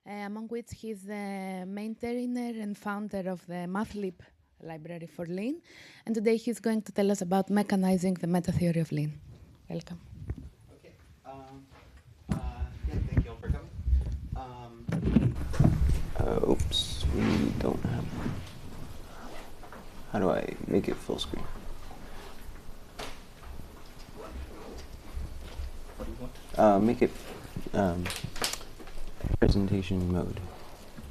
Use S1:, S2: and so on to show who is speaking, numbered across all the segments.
S1: among which he's the maintainer and founder of the Mathlib library for Lean. And today he's going to tell us about mechanizing the metatheory of Lean. Welcome.
S2: Okay. Yeah, thank you all for coming. Oops, we don't have. How do I make it full screen?
S3: What do you want?
S2: Make it presentation mode.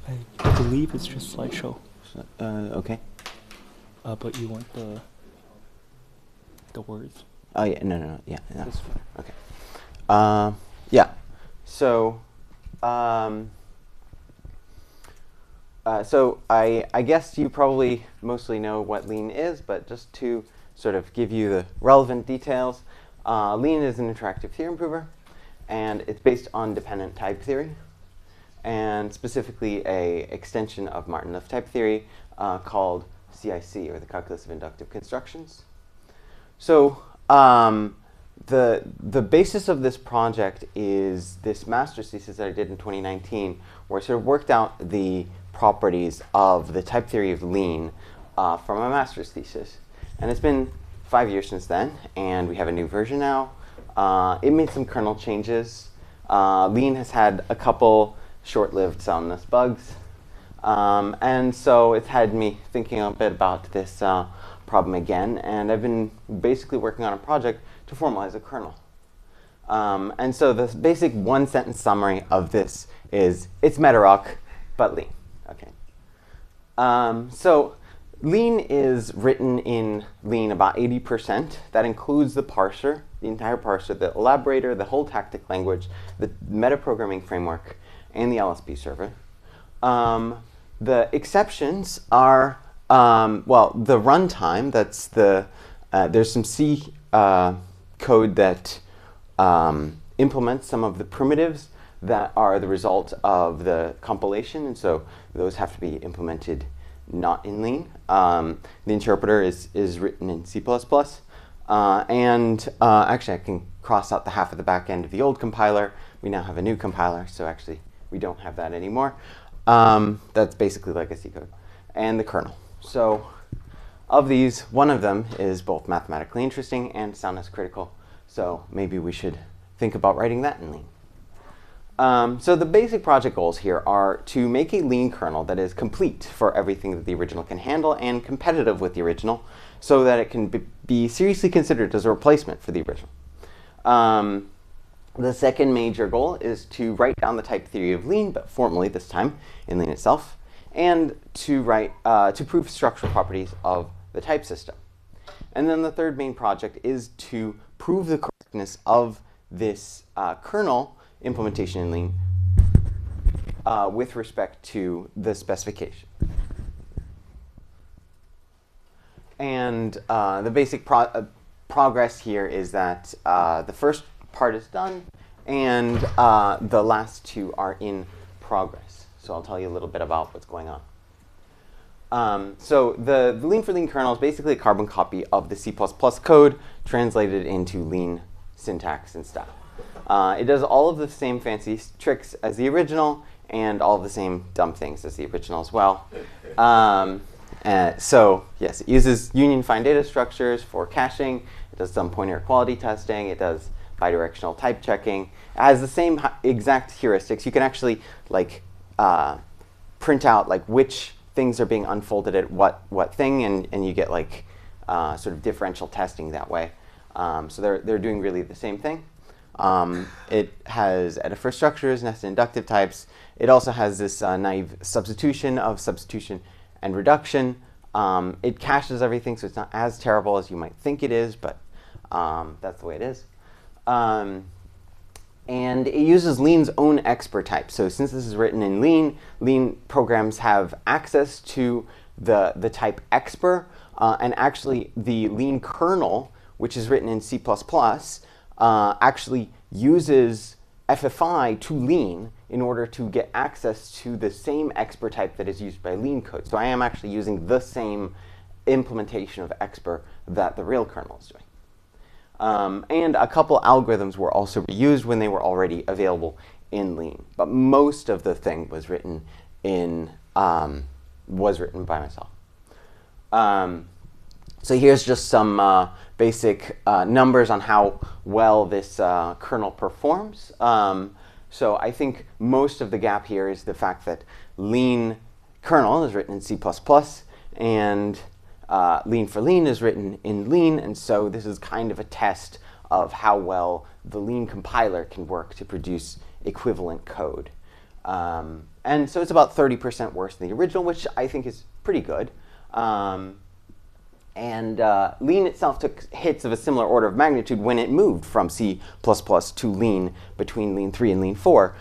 S3: I believe it's just slideshow.
S2: So, okay.
S3: But you want the words?
S2: Oh yeah, no, yeah.
S3: That's fine.
S2: Okay. Yeah. So, I guess you probably mostly know what Lean is, but just to sort of give you the relevant details, Lean is an interactive theorem prover, and it's based on dependent type theory, and specifically a extension of Martin-Liff type theory called CIC, or the calculus of inductive constructions. So the basis of this project is this master's thesis that I did in 2019, where I sort of worked out the properties of the type theory of Lean from a master's thesis. And it's been 5 years since then, and we have a new version now. It made some kernel changes. Lean has had a couple short-lived soundness bugs. And so it's had me thinking a bit about this problem again, and I've been basically working on a project to formalize a kernel. And so the basic one-sentence summary of this is, it's Metarock, but Lean. Okay. So Lean is written in Lean about 80%. That includes the parser, the entire parser, the elaborator, the whole tactic language, the metaprogramming framework, and the LSP server. The exceptions are, well, the runtime. That's the there's some C code that implements some of the primitives that are the result of the compilation, and so those have to be implemented not in Lean. The interpreter is written in C++, and actually I can cross out the half of the back end of the old compiler. We now have a new compiler, so actually we don't have that anymore. That's basically legacy code. And the kernel. So of these, one of them is both mathematically interesting and soundness critical. So maybe we should think about writing that in Lean. So the basic project goals here are to make a Lean kernel that is complete for everything that the original can handle and competitive with the original, so that it can be seriously considered as a replacement for the original. The second major goal is to write down the type theory of Lean, but formally this time in Lean itself, and to prove structural properties of the type system. And then the third main project is to prove the correctness of this kernel implementation in Lean with respect to the specification. And the basic progress here is that the first part is done, and the last two are in progress. So I'll tell you a little bit about what's going on. So the Lean4Lean kernel is basically a carbon copy of the C++ code translated into Lean syntax and style. It does all of the same fancy tricks as the original, and all of the same dumb things as the original as well. So yes, it uses union find data structures for caching. It does some pointer equality testing. It does bidirectional type checking. It has the same exact heuristics. You can actually print out which things are being unfolded at what thing, and you get sort of differential testing that way. So they're doing really the same thing. It has editor structures, nested inductive types. It also has this naive substitution of substitution and reduction. It caches everything, so it's not as terrible as you might think it is, but that's the way it is. And it uses Lean's own expert type. So since this is written in Lean, Lean programs have access to the type expr, and actually the Lean kernel, which is written in C++, actually uses FFI to Lean in order to get access to the same expr type that is used by Lean code. So I am actually using the same implementation of expr that the real kernel is doing. And a couple algorithms were also reused when they were already available in Lean, but most of the thing was written in by myself. So here's just some basic numbers on how well this kernel performs. So I think most of the gap here is the fact that Lean kernel is written in C++, and Lean4Lean is written in Lean, and so this is kind of a test of how well the Lean compiler can work to produce equivalent code. And so it's about 30% worse than the original, which I think is pretty good. Lean itself took hits of a similar order of magnitude when it moved from C++ to Lean between Lean 3 and Lean 4,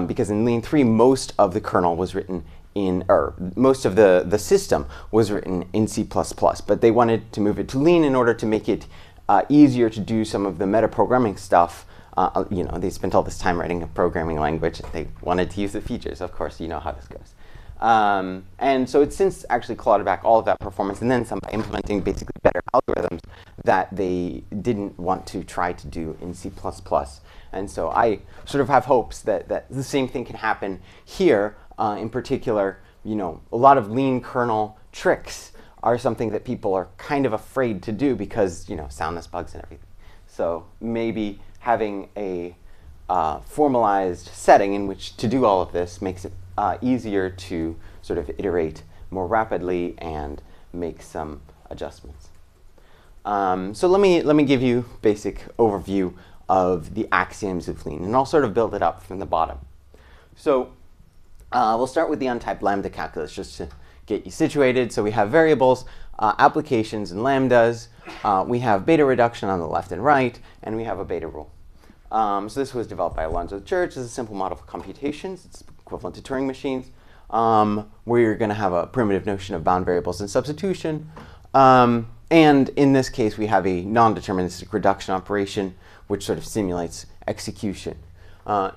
S2: because in Lean 3 most of the kernel was written in, or most of the system was written in C++, but they wanted to move it to Lean in order to make it easier to do some of the metaprogramming stuff. They spent all this time writing a programming language. They wanted to use the features. Of course, you know how this goes. And so it's since actually clawed back all of that performance and then some by implementing basically better algorithms that they didn't want to try to do in C++. And so I sort of have hopes that the same thing can happen here. In particular, a lot of Lean kernel tricks are something that people are kind of afraid to do because, soundness bugs and everything. So maybe having a formalized setting in which to do all of this makes it easier to sort of iterate more rapidly and make some adjustments. So let me give you a basic overview of the axioms of Lean, and I'll sort of build it up from the bottom. So we'll start with the untyped lambda calculus just to get you situated. So we have variables, applications, and lambdas. We have beta reduction on the left and right, and we have a beta rule. So this was developed by Alonzo Church as a simple model for computations. It's equivalent to Turing machines, where you're going to have a primitive notion of bound variables and substitution. And in this case, we have a non-deterministic reduction operation, which sort of simulates execution.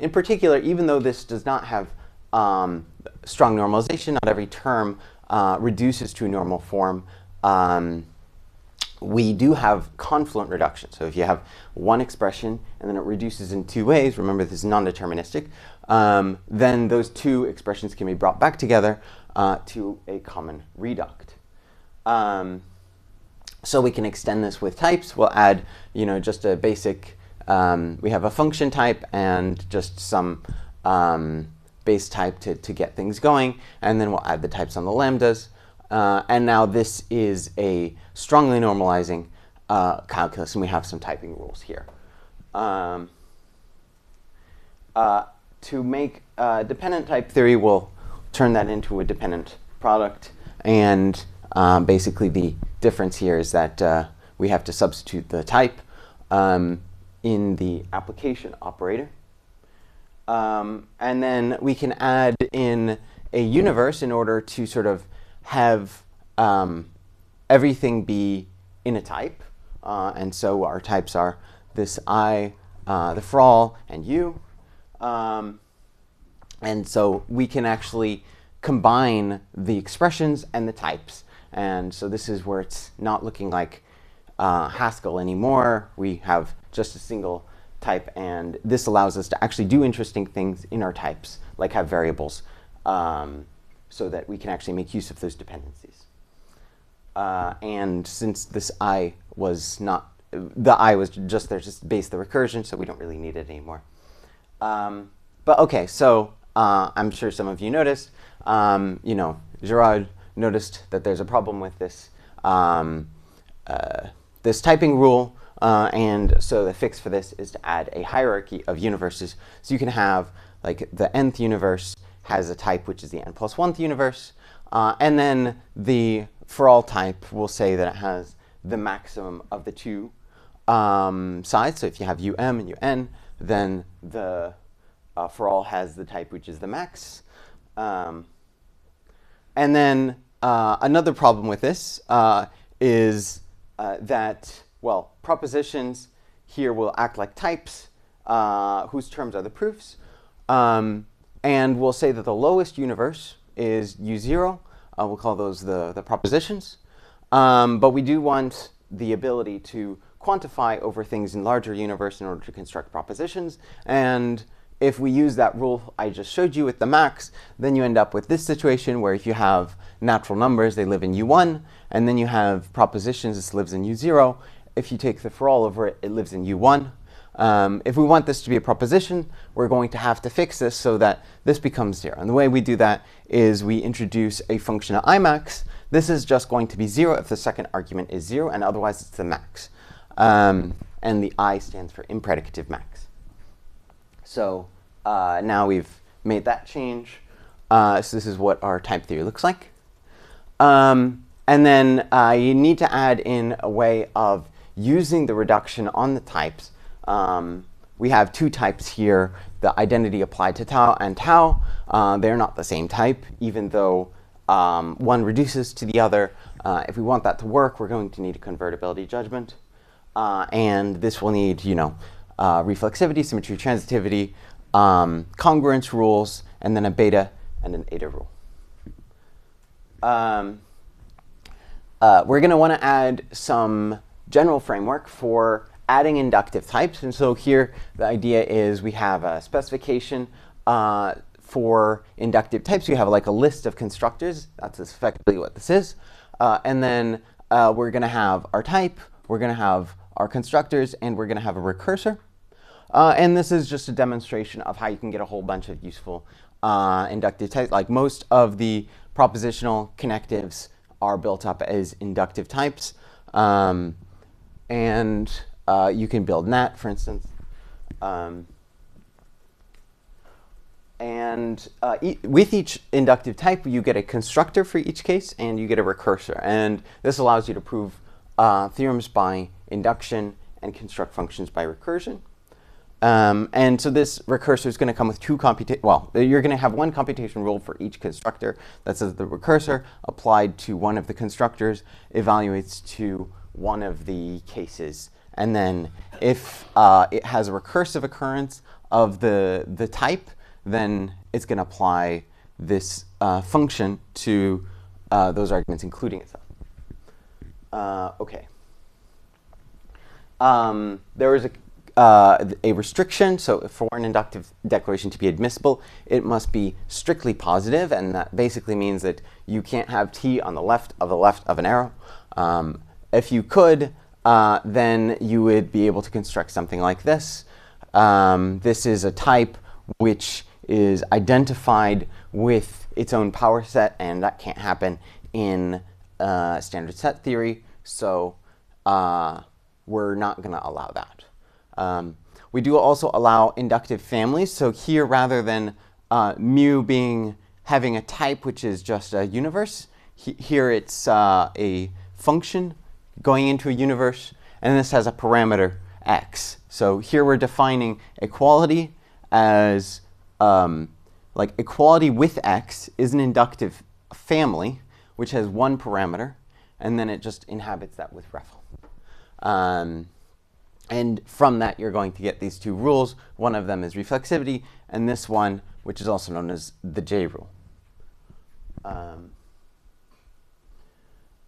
S2: In particular, even though this does not have strong normalization, not every term reduces to a normal form, we do have confluent reduction. So if you have one expression and then it reduces in two ways, remember this is non-deterministic, then those two expressions can be brought back together to a common reduct. So we can extend this with types. We'll add, just a basic, we have a function type and just some base type to get things going, and then we'll add the types on the lambdas. And now this is a strongly normalizing calculus, and we have some typing rules here. To make dependent type theory, we'll turn that into a dependent product. And basically the difference here is that we have to substitute the type in the application operator. And then we can add in a universe in order to sort of have everything be in a type. And so our types are this I, the for all, and you. And so we can actually combine the expressions and the types. And so this is where it's not looking like Haskell anymore. We have just a single type, and this allows us to actually do interesting things in our types, like have variables, so that we can actually make use of those dependencies. And since this I was not, the I was just there to base the recursion, so we don't really need it anymore. But okay, so I'm sure some of you noticed, Gerard noticed that there's a problem with this, this typing rule. And so the fix for this is to add a hierarchy of universes. So you can have, like, the nth universe has a type which is the n plus 1th universe. And then the for all type will say that it has the maximum of the two sides. So if you have um and un, then the for all has the type which is the max. And then another problem with this is that, well, propositions here will act like types whose terms are the proofs. And we'll say that the lowest universe is U0. We'll call those the propositions. But we do want the ability to quantify over things in larger universe in order to construct propositions. And if we use that rule I just showed you with the max, then you end up with this situation where if you have natural numbers, they live in U1, and then you have propositions, this lives in U0. If you take the for all over it, it lives in U1. If we want this to be a proposition, we're going to have to fix this so that this becomes 0. And the way we do that is we introduce a function of imax. This is just going to be 0 if the second argument is 0, and otherwise it's the max. And the I stands for impredicative max. So now we've made that change. So this is what our type theory looks like. And then you need to add in a way of using the reduction on the types. We have two types here, the identity applied to tau and tau. They're not the same type, even though one reduces to the other. If we want that to work, we're going to need a convertibility judgment. And this will need, reflexivity, symmetry, transitivity, congruence rules, and then a beta and an eta rule. We're going to want to add some general framework for adding inductive types. And so here the idea is we have a specification for inductive types. We have like a list of constructors. That's effectively what this is. And then we're going to have our type, we're going to have our constructors, and we're going to have a recursor. And this is just a demonstration of how you can get a whole bunch of useful inductive types. Like most of the propositional connectives are built up as inductive types. And you can build NAT, for instance. With each inductive type, you get a constructor for each case, and you get a recursor. And this allows you to prove theorems by induction and construct functions by recursion. And so this recursor is going to come with two you're going to have one computation rule for each constructor that says the recursor applied to one of the constructors evaluates to one of the cases. And then if it has a recursive occurrence of the type, then it's going to apply this function to those arguments, including itself. OK. There is a restriction. So for an inductive declaration to be admissible, it must be strictly positive. And that basically means that you can't have t on the left of an arrow. If you could, then you would be able to construct something like this. This is a type which is identified with its own power set, and that can't happen in standard set theory. So we're not going to allow that. We do also allow inductive families. So here, rather than mu having a type which is just a universe, here it's a function going into a universe, and this has a parameter x. So here we're defining equality as like equality with x is an inductive family which has one parameter, and then it just inhabits that with REFL. And from that, you're going to get these two rules. One of them is reflexivity, and this one, which is also known as the J rule.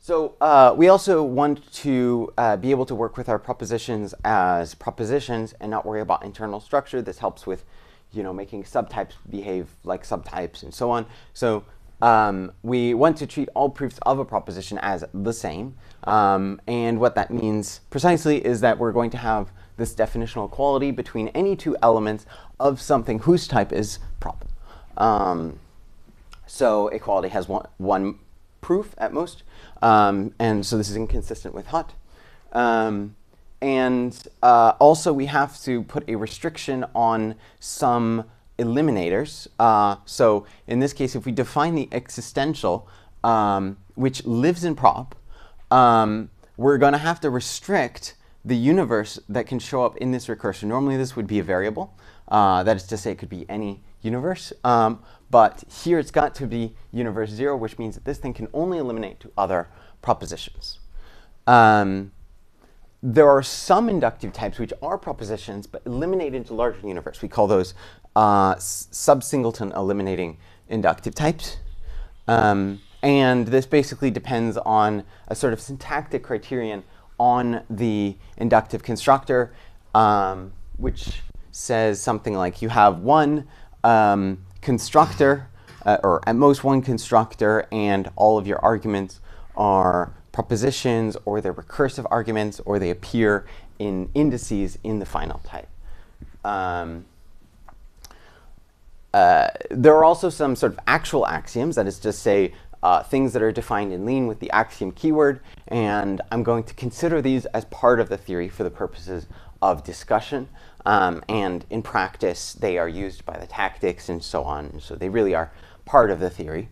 S2: So we also want to be able to work with our propositions as propositions and not worry about internal structure. This helps with, making subtypes behave like subtypes and so on. So we want to treat all proofs of a proposition as the same. And what that means precisely is that we're going to have this definitional equality between any two elements of something whose type is prop. So equality has one proof at most. And so this is inconsistent with Hut. Also, we have to put a restriction on some eliminators. So in this case, if we define the existential, which lives in prop, we're going to have to restrict the universe that can show up in this recursion. Normally, this would be a variable. That is to say, it could be any universe. But here, it's got to be universe 0, which means that this thing can only eliminate to other propositions. There are some inductive types which are propositions, but eliminate into larger universe. We call those sub-singleton eliminating inductive types. And this basically depends on a sort of syntactic criterion on the inductive constructor, which says something like you have one constructor, or at most one constructor, and all of your arguments are propositions, or they're recursive arguments, or they appear in indices in the final type. There are also some sort of actual axioms, that is to say, things that are defined in Lean with the axiom keyword, and I'm going to consider these as part of the theory for the purposes of discussion, and in practice they are used by the tactics and so on, so they really are part of the theory.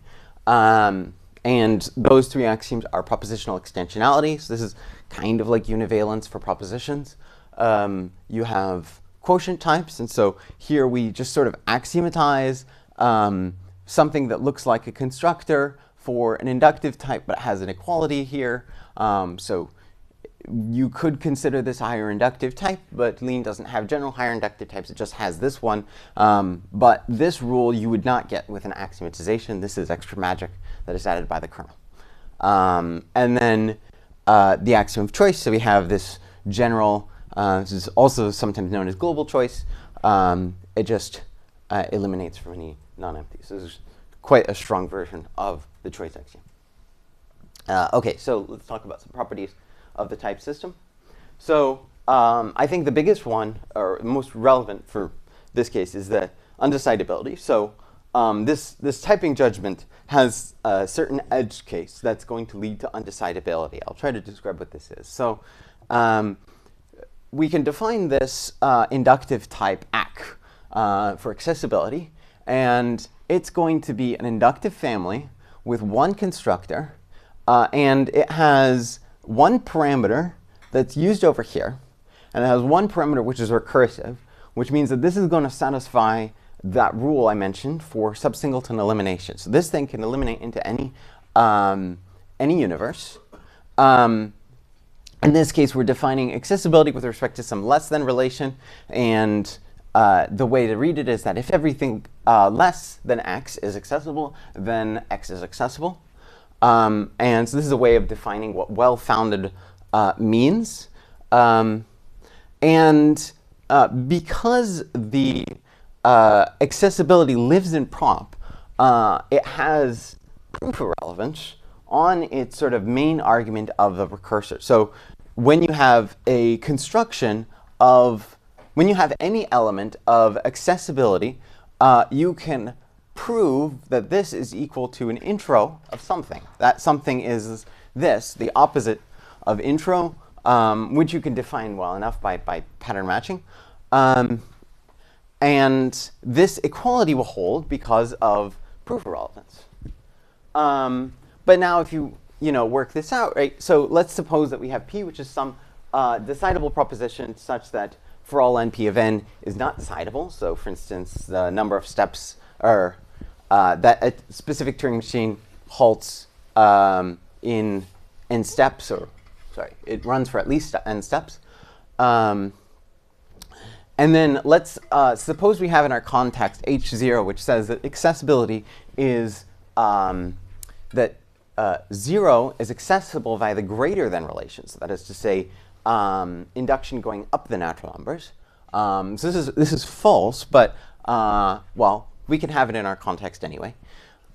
S2: And those three axioms are propositional extensionality, so this is kind of like univalence for propositions. You have quotient types, and so here we just sort of axiomatize something that looks like a constructor for an inductive type but has an equality here. So you could consider this a higher inductive type, but Lean doesn't have general higher inductive types, it just has this one. But this rule you would not get with an axiomatization. This is extra magic that is added by the kernel. And then the axiom of choice, so we have this general, this is also sometimes known as global choice. It just eliminates from any non-empty. So this is quite a strong version of the choice axiom. Okay, so let's talk about some properties of the type system. So I think the biggest one, or most relevant for this case, is the undecidability. So this typing judgment has a certain edge case that's going to lead to undecidability. I'll try to describe what this is. So we can define this inductive type ACK for accessibility, and it's going to be an inductive family with one constructor, and it has one parameter that's used over here, and it has one parameter which is recursive, which means that this is going to satisfy that rule I mentioned for subsingleton elimination. So this thing can eliminate into any universe. In this case, we're defining accessibility with respect to some less than relation, and the way to read it is that if everything less than x is accessible, then x is accessible. And so this is a way of defining what well-founded means. And because the accessibility lives in prop, it has proof of relevance on its sort of main argument of the recursor. So when you have a construction of, when you have any element of accessibility, you can prove that this is equal to an intro of something. That something is this, the opposite of intro, which you can define well enough by pattern matching. And this equality will hold because of proof of relevance. But now if you work this out, right? So let's suppose that we have P, which is some decidable proposition such that for all n, P of n is not decidable. So for instance, the number of steps, or that a specific Turing machine halts in n steps, or sorry, it runs for at least n steps. And then let's suppose we have in our context H0, which says that accessibility is that 0 is accessible via the greater than relation. So that is to say, induction going up the natural numbers. So this is false, but well, we can have it in our context anyway.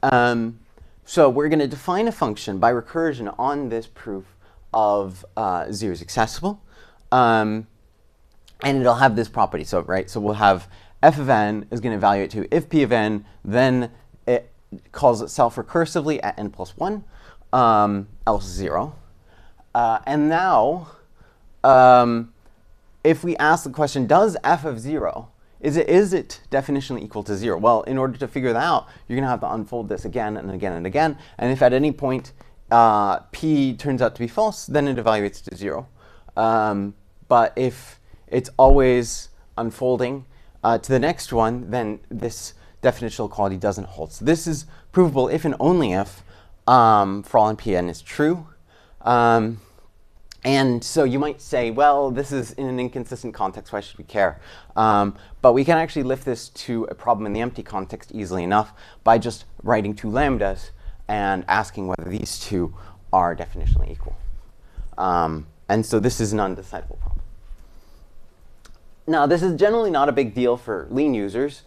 S2: So we're going to define a function by recursion on this proof of 0 is accessible. And it'll have this property. So we'll have f of n is going to evaluate to if p of n, then it calls itself recursively at n plus 1, else 0. And now, if we ask the question, does f of 0, is it definitionally equal to 0? Well, in order to figure that out, you're going to have to unfold this again and again and again. And if at any point p turns out to be false, then it evaluates to 0. But if it's always unfolding to the next one, then this definitional equality doesn't hold. So this is provable if and only if for all n Pn is true. And so you might say, well, this is in an inconsistent context, why should we care? But we can actually lift this to a problem in the empty context easily enough by just writing two lambdas and asking whether these two are definitionally equal. And so this is an undecidable problem. Now, this is generally not a big deal for Lean users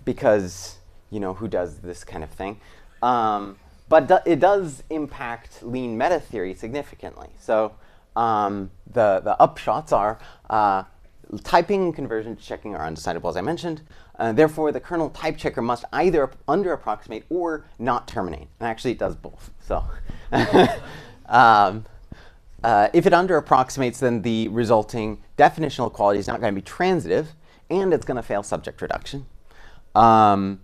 S2: because, who does this kind of thing? But it does impact Lean meta-theory significantly. So the upshots are typing and conversion checking are undecidable, as I mentioned. Therefore, the kernel type checker must either under-approximate or not terminate. And actually, it does both. So if it under-approximates, then the resulting definitional quality is not going to be transitive, and it's going to fail subject reduction.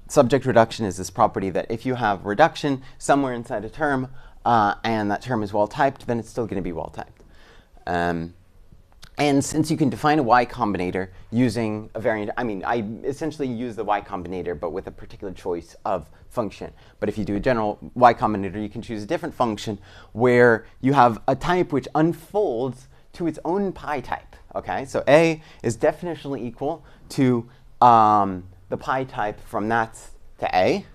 S2: Subject reduction is this property that if you have reduction somewhere inside a term, and that term is well-typed, then it's still going to be well-typed. And since you can define a Y combinator using a variant, I essentially use the Y combinator, but with a particular choice of function. But if you do a general Y combinator, you can choose a different function where you have a type which unfolds to its own pi type. Okay, so A is definitionally equal to the pi type from that to A.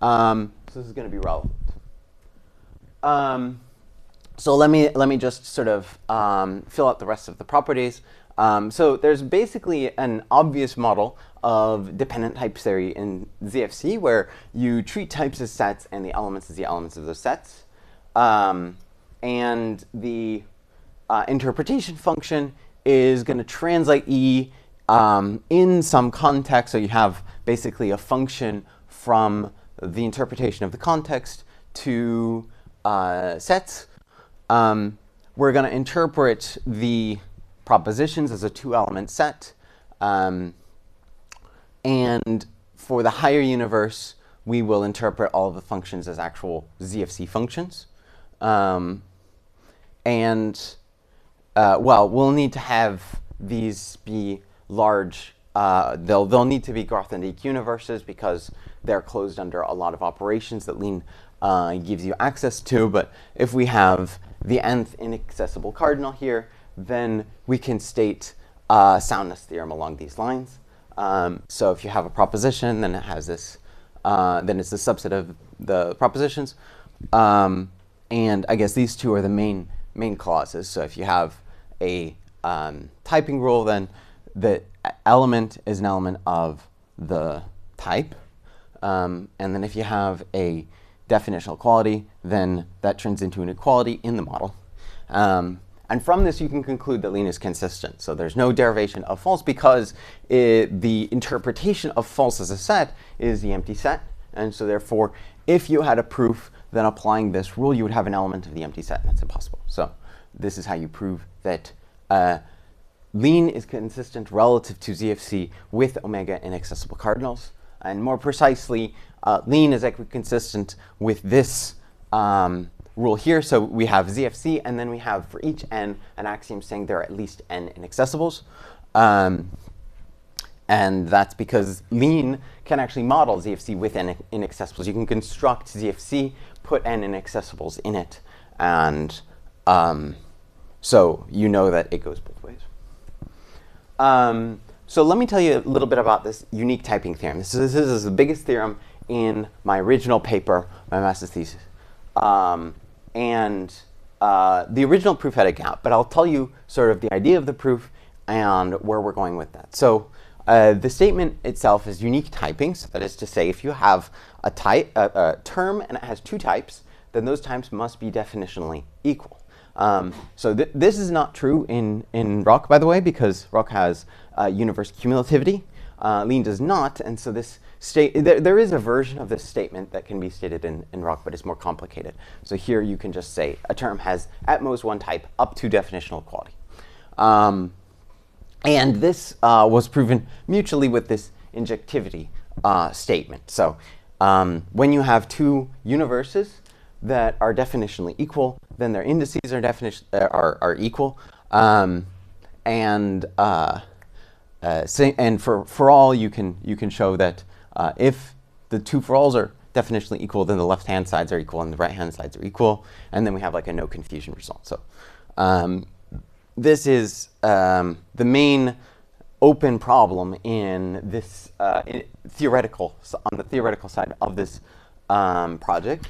S2: So this is going to be relevant. So let me just sort of fill out the rest of the properties. So there's basically an obvious model of dependent type theory in ZFC where you treat types as sets and the elements as the elements of those sets. And the interpretation function is going to translate E in some context. So you have basically a function from the interpretation of the context to sets. We're going to interpret the propositions as a two-element set. And for the higher universe, we will interpret all of the functions as actual ZFC functions. Well, we'll need to have these be large. They'll need to be Grothendieck universes because they're closed under a lot of operations that Lean gives you access to. But if we have the nth inaccessible cardinal here, then we can state a soundness theorem along these lines. So if you have a proposition, then it has this, then it's the subset of the propositions. And I guess these two are the main clauses. So if you have a typing rule, then the element is an element of the type. And then if you have a definitional quality, then that turns into an equality in the model. And from this, you can conclude that Lean is consistent. So there's no derivation of false because the interpretation of false as a set is the empty set. And so therefore, if you had a proof, then applying this rule, you would have an element of the empty set, and that's impossible. So this is how you prove that Lean is consistent relative to ZFC with omega inaccessible cardinals. And more precisely, Lean is equiconsistent with this rule here. So we have ZFC, and then we have for each n an axiom saying there are at least n inaccessibles. And that's because Lean can actually model ZFC with n inaccessibles. You can construct ZFC, put n inaccessibles in it, and so you know that it goes both ways. So let me tell you a little bit about this unique typing theorem. This is the biggest theorem in my original paper, my master's thesis. The original proof had a gap, but I'll tell you sort of the idea of the proof and where we're going with that. So the statement itself is unique typings. That is to say, if you have a term and it has two types, then those types must be definitionally equal. So this is not true in Rock, by the way, because Rock has universe cumulativity. Lean does not, and so this there is a version of this statement that can be stated in Rock, but it's more complicated. So here you can just say a term has at most one type up to definitional equality. And this was proven mutually with this injectivity statement. So when you have two universes that are definitionally equal, then their indices are equal. And for all, you can show that if the two for alls are definitionally equal, then the left-hand sides are equal and the right-hand sides are equal, and then we have like a no confusion result. So this is the main open problem in this on the theoretical side of this project.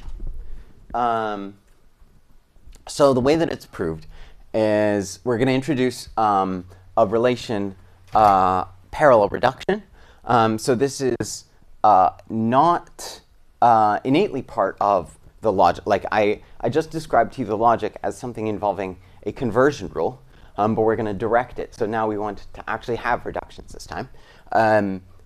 S2: So the way that it's proved is we're going to introduce a relation parallel reduction. So this is not innately part of the logic. Like I just described to you the logic as something involving a conversion rule, but we're going to direct it. So now we want to actually have reductions this time.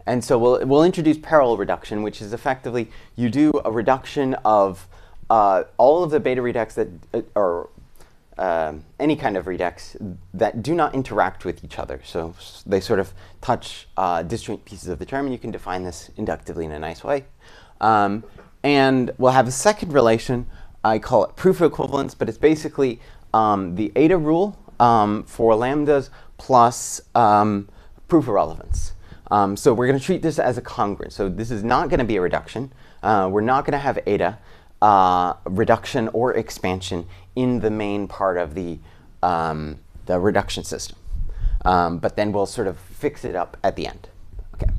S2: And so we'll introduce parallel reduction, which is effectively you do a reduction of all of the beta regex that, or any kind of regex that do not interact with each other. So they sort of touch disjoint pieces of the term, and you can define this inductively in a nice way. And we'll have a second relation. I call it proof of equivalence, but it's basically the eta rule for lambdas plus proof of relevance. So we're going to treat this as a congruent. So this is not going to be a reduction. We're not going to have eta reduction or expansion in the main part of the reduction system. But then we'll sort of fix it up at the end. Okay.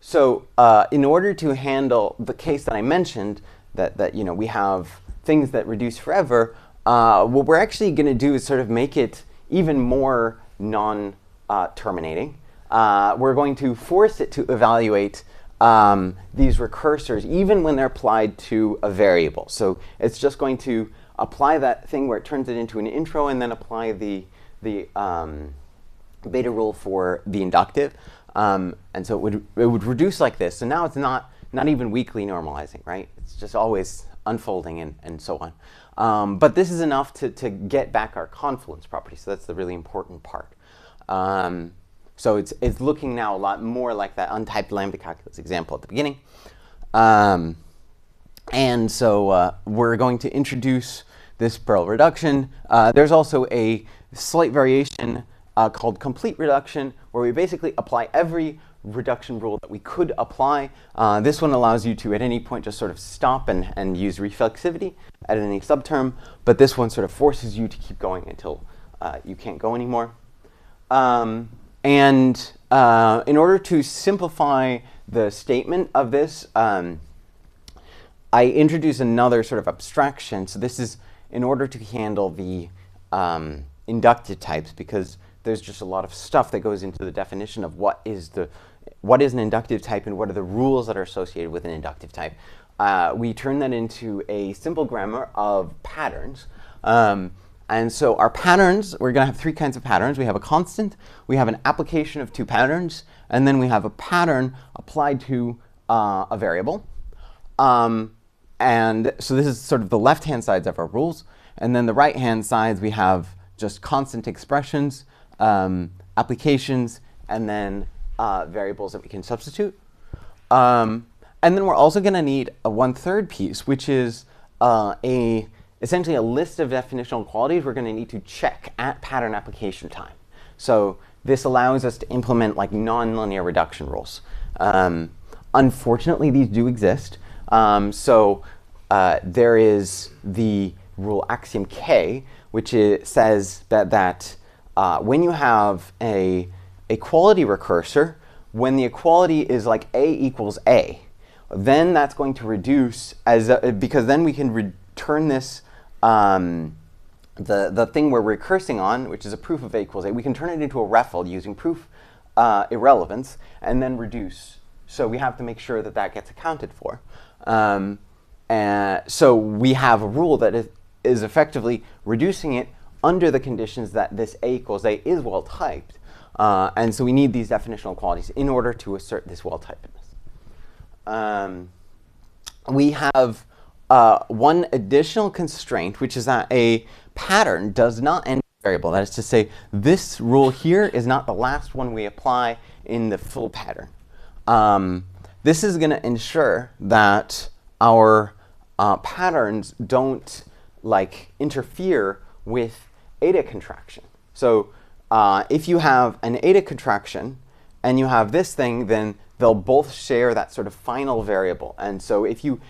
S2: So in order to handle the case that I mentioned, that you know we have things that reduce forever, what we're actually going to do is sort of make it even more non-terminating. We're going to force it to evaluate these recursors even when they're applied to a variable. So it's just going to apply that thing where it turns it into an intro and then apply the beta rule for the inductive. And so it would reduce like this. So now it's not even weakly normalizing, right? It's just always unfolding and so on. But this is enough to get back our confluence property. So that's the really important part. So it's looking now a lot more like that untyped lambda calculus example at the beginning. And so we're going to introduce this parallel reduction. There's also a slight variation called complete reduction, where we basically apply every reduction rule that we could apply. This one allows you to, at any point, just sort of stop and use reflexivity at any subterm. But this one sort of forces you to keep going until you can't go anymore. And in order to simplify the statement of this, I introduce another sort of abstraction. So this is in order to handle the inductive types, because there's just a lot of stuff that goes into the definition of what is an inductive type and what are the rules that are associated with an inductive type. We turn that into a simple grammar of patterns. And so our patterns, we're going to have three kinds of patterns. We have a constant, we have an application of two patterns, and then we have a pattern applied to a variable. And so this is sort of the left-hand sides of our rules. And then the right-hand sides, we have just constant expressions, applications, and then variables that we can substitute. And then we're also going to need a 1/3 piece, which is essentially a list of definitional qualities we're going to need to check at pattern application time. So this allows us to implement like non-linear reduction rules. Unfortunately, these do exist. So there is the rule axiom K, which says that when you have a equality recursor, when the equality is like A equals A, then that's going to reduce because then we can return this the thing we're recursing on, which is a proof of A equals A. We can turn it into a REFL using proof irrelevance and then reduce. So we have to make sure that that gets accounted for. So we have a rule that is effectively reducing it under the conditions that this A equals A is well typed. And so we need these definitional qualities in order to assert this well typedness. We have one additional constraint, which is that a pattern does not end with a variable. That is to say, this rule here is not the last one we apply in the full pattern. This is going to ensure that our patterns don't interfere with eta contraction. So if you have an eta contraction and you have this thing, then they'll both share that sort of final variable. And so if you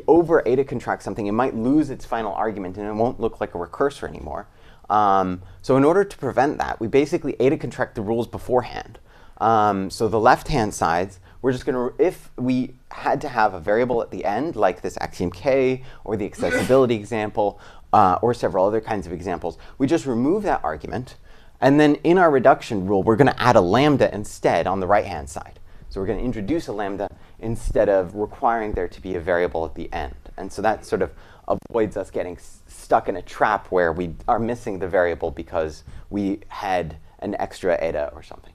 S2: over eta contract something, it might lose its final argument and it won't look like a recursor anymore. So in order to prevent that, we basically eta contract the rules beforehand. So the left-hand sides, we're just going to, if we had to have a variable at the end, like this axiom K or the accessibility example, or several other kinds of examples, we just remove that argument. And then in our reduction rule, we're going to add a lambda instead on the right-hand side. So we're going to introduce a lambda instead of requiring there to be a variable at the end. And so that sort of avoids us getting stuck in a trap where we are missing the variable because we had an extra eta or something.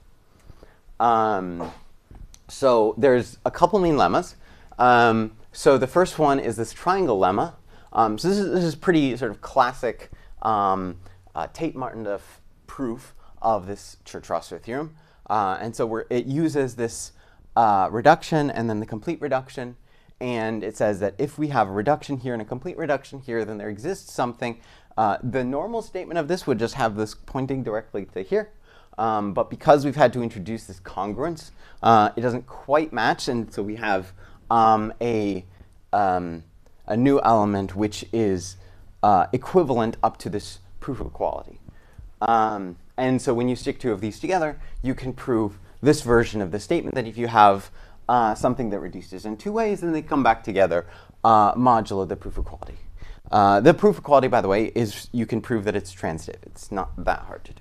S2: So there's a couple main lemmas. So the first one is this triangle lemma. So this is pretty sort of classic Tate-Martin-Duff proof of this Church-Rosser theorem. And so it uses this reduction and then the complete reduction. And it says that if we have a reduction here and a complete reduction here, then there exists something. The normal statement of this would just have this pointing directly to here. But because we've had to introduce this congruence, it doesn't quite match. And so we have a new element which is equivalent up to this proof of equality. And so when you stick two of these together, you can prove this version of the statement that if you have something that reduces in two ways, then they come back together modulo the proof of equality. The proof of equality, by the way, is you can prove that it's transitive. It's not that hard to do.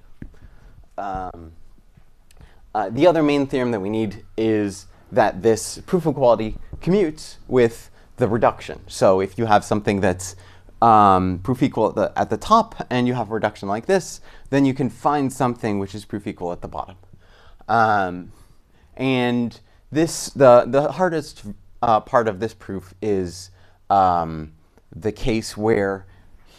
S2: The other main theorem that we need is that this proof of equality commutes with the reduction. So if you have something that's proof equal at the top and you have a reduction like this, then you can find something which is proof equal at the bottom. And this, the hardest part of this proof is the case where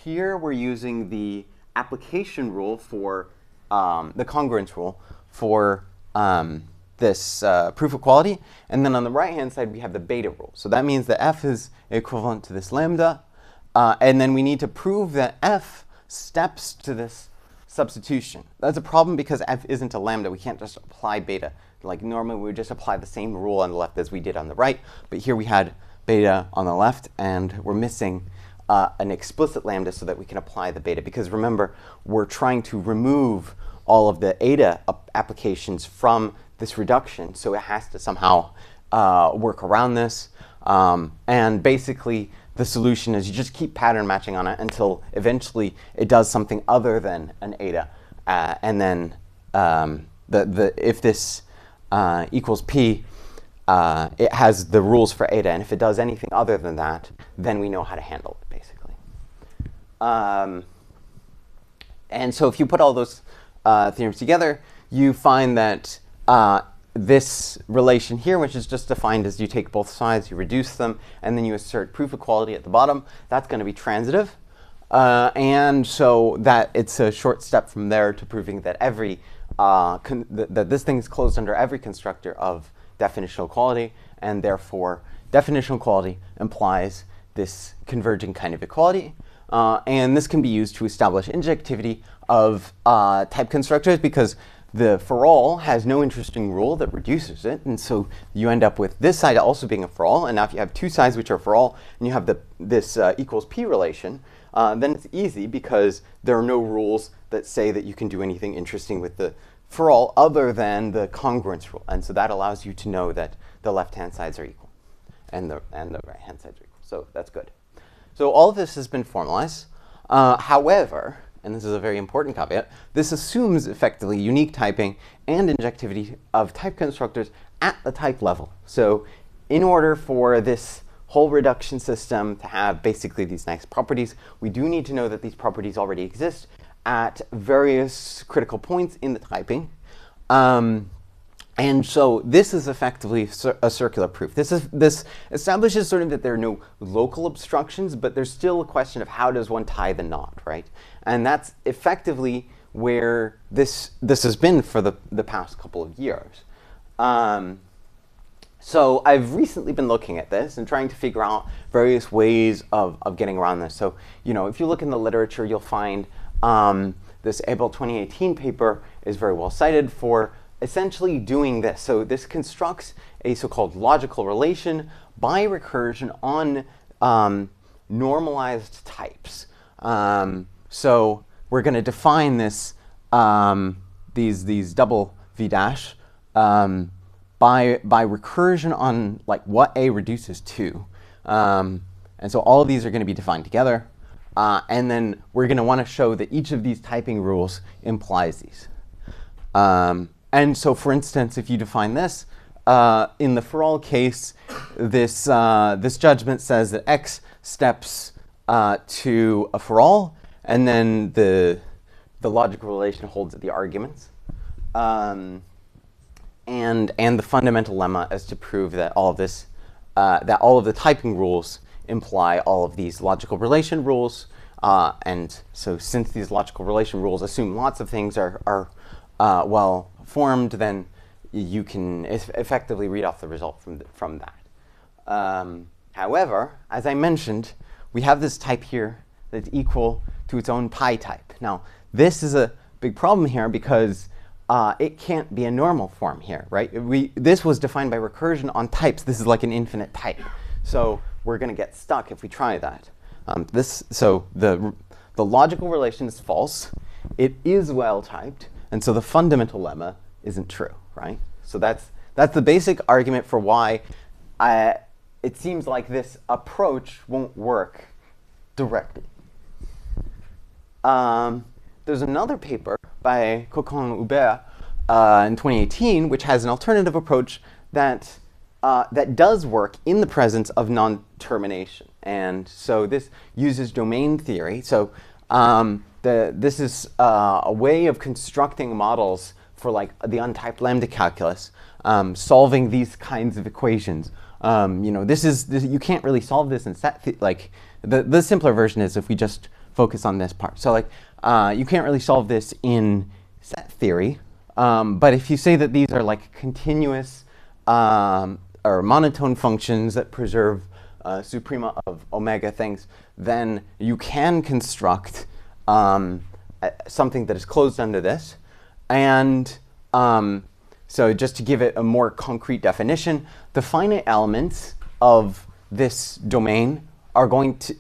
S2: here we're using the application rule for the congruence rule for this proof of equality. And then on the right-hand side, we have the beta rule. So that means that f is equivalent to this lambda. And then we need to prove that f steps to this substitution. That's a problem because f isn't a lambda. We can't just apply beta. Like normally, we would just apply the same rule on the left as we did on the right. But here we had beta on the left, and we're missing an explicit lambda so that we can apply the beta. Because remember, we're trying to remove all of the eta applications from this reduction. So it has to somehow work around this. And basically, the solution is you just keep pattern matching on it until eventually it does something other than an eta. And then if this equals p, it has the rules for eta. And if it does anything other than that, then we know how to handle it, basically. And so if you put all those theorems together, you find that this relation here, which is just defined as you take both sides, you reduce them, and then you assert proof equality at the bottom, that's going to be transitive. And so that it's a short step from there to proving that that this thing is closed under every constructor of definitional equality, and therefore definitional equality implies this converging kind of equality. And this can be used to establish injectivity of type constructors because the for all has no interesting rule that reduces it. And so you end up with this side also being a for all. And now if you have two sides which are for all, and you have this equals p relation, then it's easy because there are no rules that say that you can do anything interesting with the for all other than the congruence rule. And so that allows you to know that the left-hand sides are equal and the right-hand sides are equal. So that's good. So all of this has been formalized. However, and this is a very important caveat, this assumes effectively unique typing and injectivity of type constructors at the type level. So in order for this whole reduction system to have basically these nice properties, we do need to know that these properties already exist at various critical points in the typing. And so this is effectively a circular proof. This establishes sort of that there are no local obstructions, but there's still a question of how does one tie the knot, right? And that's effectively where this has been for the past couple of years. So I've recently been looking at this and trying to figure out various ways of getting around this. So, you know, if you look in the literature, you'll find this April 2018 paper is very well cited for essentially doing this. So this constructs a so-called logical relation by recursion on normalized types. So we're going to define this these double v dash by recursion on like what A reduces to. And so all of these are going to be defined together. And then we're going to want to show that each of these typing rules implies these. And so, for instance, if you define this, in the for all case, this judgment says that x steps to a for all, and then the logical relation holds at the arguments. And the fundamental lemma is to prove that all of this, that all of the typing rules imply all of these logical relation rules. And so since these logical relation rules assume lots of things are well formed, then you can effectively read off the result from that. However, as I mentioned, we have this type here that's equal to its own pi type. Now, this is a big problem here because it can't be a normal form here, right? This was defined by recursion on types. This is like an infinite type. So we're going to get stuck if we try that. So the logical relation is false. It is well typed. And so the fundamental lemma isn't true, right? So that's the basic argument for why it seems like this approach won't work directly. There's another paper by Coquin and Hubert in 2018, which has an alternative approach that does work in the presence of non-termination. And so this uses domain theory. So this is a way of constructing models for like the untyped lambda calculus, solving these kinds of equations. You can't really solve this in set like the simpler version is if we just focus on this part. So like you can't really solve this in set theory, but if you say that these are like continuous or monotone functions that preserve suprema of omega things, then you can construct something that is closed under this. And so just to give it a more concrete definition, the finite elements of this domain are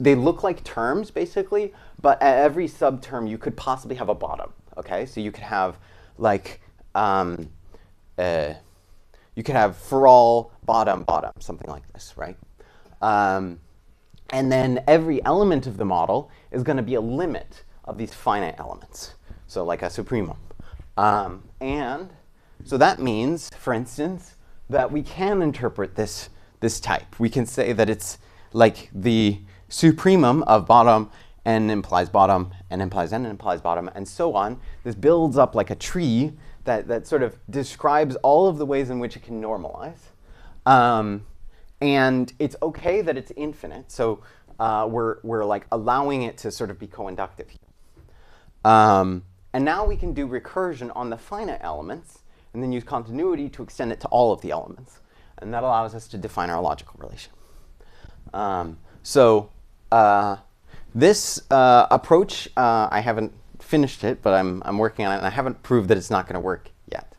S2: they look like terms basically, but at every subterm you could possibly have a bottom, okay? So you could have like, you could have for all, bottom, bottom, something like this, right? And then every element of the model is going to be a limit of these finite elements, so like a supremum. And so that means, for instance, that we can interpret this type. We can say that it's like the supremum of bottom, n implies bottom, n implies n implies bottom, and so on. This builds up like a tree that sort of describes all of the ways in which it can normalize. And it's okay that it's infinite, so we're like allowing it to sort of be co-inductive here. And now we can do recursion on the finite elements, and then use continuity to extend it to all of the elements. And that allows us to define our logical relation. This approach, I haven't finished it, but I'm working on it, and I haven't proved that it's not going to work yet.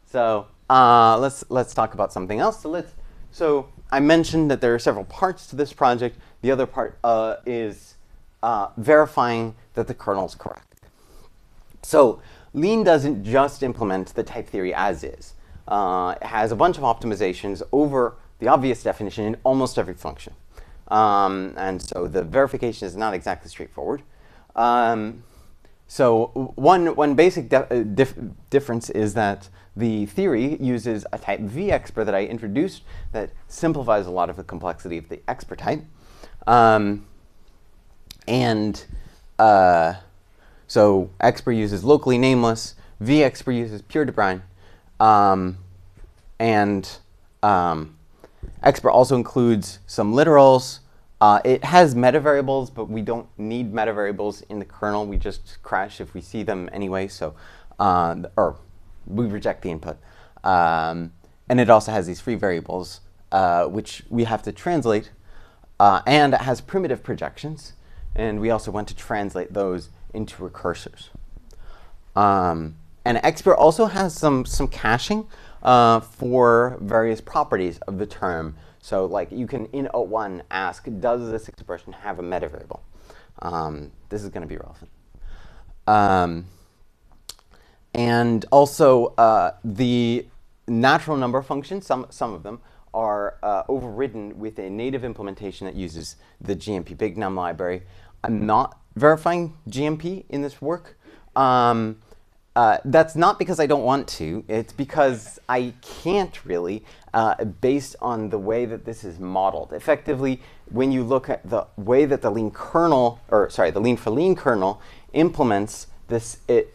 S2: So let's talk about something else. So I mentioned that there are several parts to this project. The other part is verifying that the kernel is correct. So Lean doesn't just implement the type theory as is. It has a bunch of optimizations over the obvious definition in almost every function. And so the verification is not exactly straightforward. So one basic difference is that the theory uses a type V expr that I introduced that simplifies a lot of the complexity of the expr type. So expr uses locally nameless, V expr uses pure de Bruijn, expr also includes some literals. It has metavariables, but we don't need metavariables in the kernel. We just crash if we see them anyway, so or we reject the input. And it also has these free variables, which we have to translate. And it has primitive projections, and we also want to translate those into recursors. And expr also has some caching for various properties of the term. So like you can, in O1, ask, does this expression have a metavariable? This is going to be relevant. And also the natural number functions, some of them, are overridden with a native implementation that uses the GMP big num library. I'm not verifying GMP in this work. That's not because I don't want to. It's because I can't really, based on the way that this is modeled. Effectively, when you look at the way that the Lean kernel, or sorry, the Lean4Lean kernel implements this, it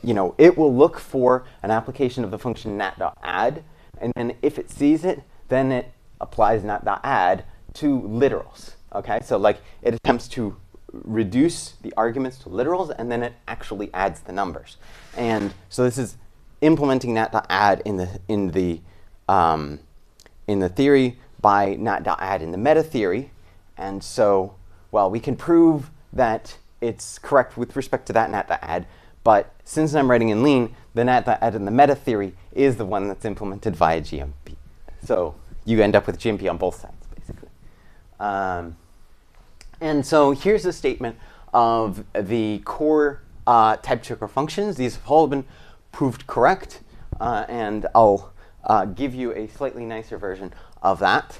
S2: will look for an application of the function nat.add, and then if it sees it, then it applies nat.add to literals. Okay, so like it attempts to reduce the arguments to literals, and then it actually adds the numbers. And so this is implementing nat.add in the theory by nat.add in the meta theory. And so, well, we can prove that it's correct with respect to that nat.add, but since I'm writing in Lean, the nat.add in the meta theory is the one that's implemented via GMP. So you end up with GMP on both sides, basically. And so here's a statement of the core typechecker functions. These have all been proved correct, and I'll give you a slightly nicer version of that.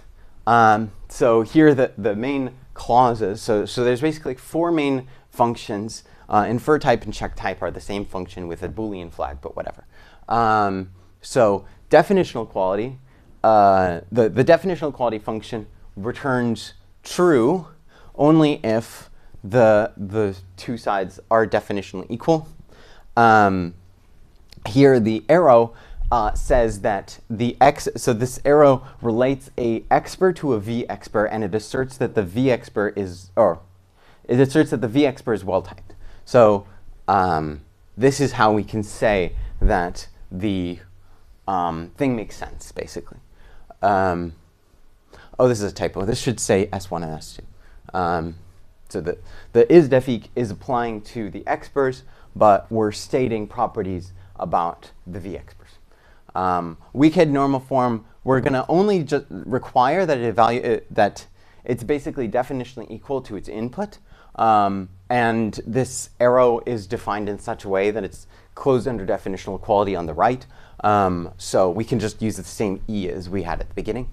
S2: So here are the main clauses. So there's basically 4 main functions. Infer type and check type are the same function with a Boolean flag, but whatever. So definitional quality, the definitional quality function returns true only if the two sides are definitionally equal. Here the arrow says that so this arrow relates a expr to a v-expr, and it asserts that the v-expr is, well typed. So this is how we can say that the thing makes sense, basically. Oh, this is a typo. This should say S1 and S2. So the isdef is applying to the exprs, but we're stating properties about the v-exprs. Weak head normal form, we're going to only just require that that it's basically definitionally equal to its input. And this arrow is defined in such a way that it's closed under definitional equality on the right. So we can just use the same E as we had at the beginning.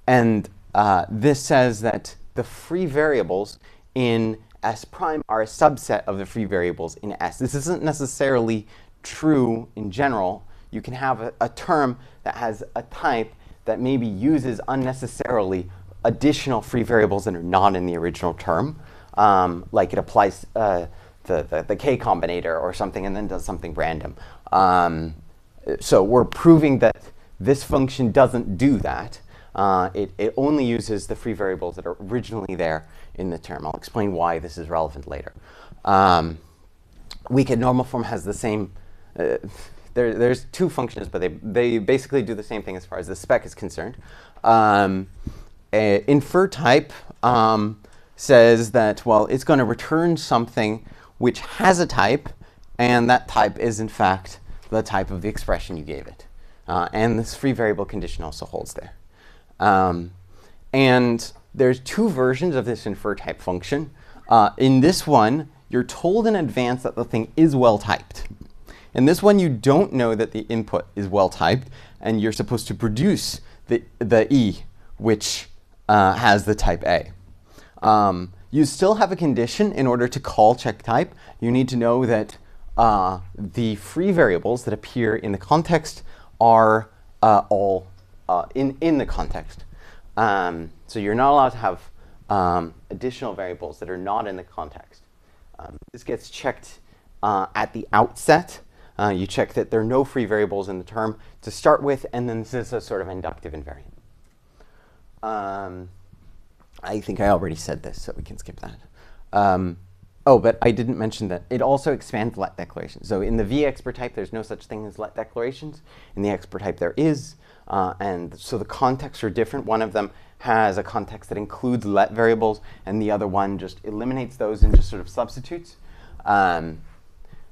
S2: This says that the free variables in S prime are a subset of the free variables in S. This isn't necessarily true in general. You can have a term that has a type that maybe uses unnecessarily additional free variables that are not in the original term, like it applies the K combinator or something and then does something random. So we're proving that this function doesn't do that. It only uses the free variables that are originally there in the term. I'll explain why this is relevant later. Weak head normal form has the same, there's 2 functions, but they basically do the same thing as far as the spec is concerned. Infer type says that, well, it's going to return something which has a type, and that type is, in fact, the type of the expression you gave it. And this free variable condition also holds there. And there's 2 versions of this infer type function. In this one, you're told in advance that the thing is well typed. In this one, you don't know that the input is well typed, and you're supposed to produce the E, which has the type A. You still have a condition in order to call check type. You need to know that the free variables that appear in the context are all in the context. So you're not allowed to have additional variables that are not in the context. This gets checked at the outset. You check that there are no free variables in the term to start with, and then this is a sort of inductive invariant. I think I already said this, so we can skip that. Oh, but I didn't mention that it also expands let declarations. So in the v-expr type, there's no such thing as let declarations. In the expr type, there is. And so the contexts are different. One of them has a context that includes let variables, and the other one just eliminates those and just sort of substitutes.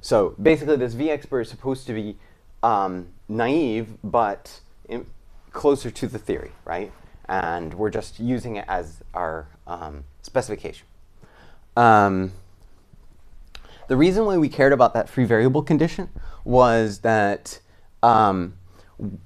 S2: So basically, this v-expr is supposed to be naive, but closer to the theory, right? And we're just using it as our specification. The reason why we cared about that free variable condition was that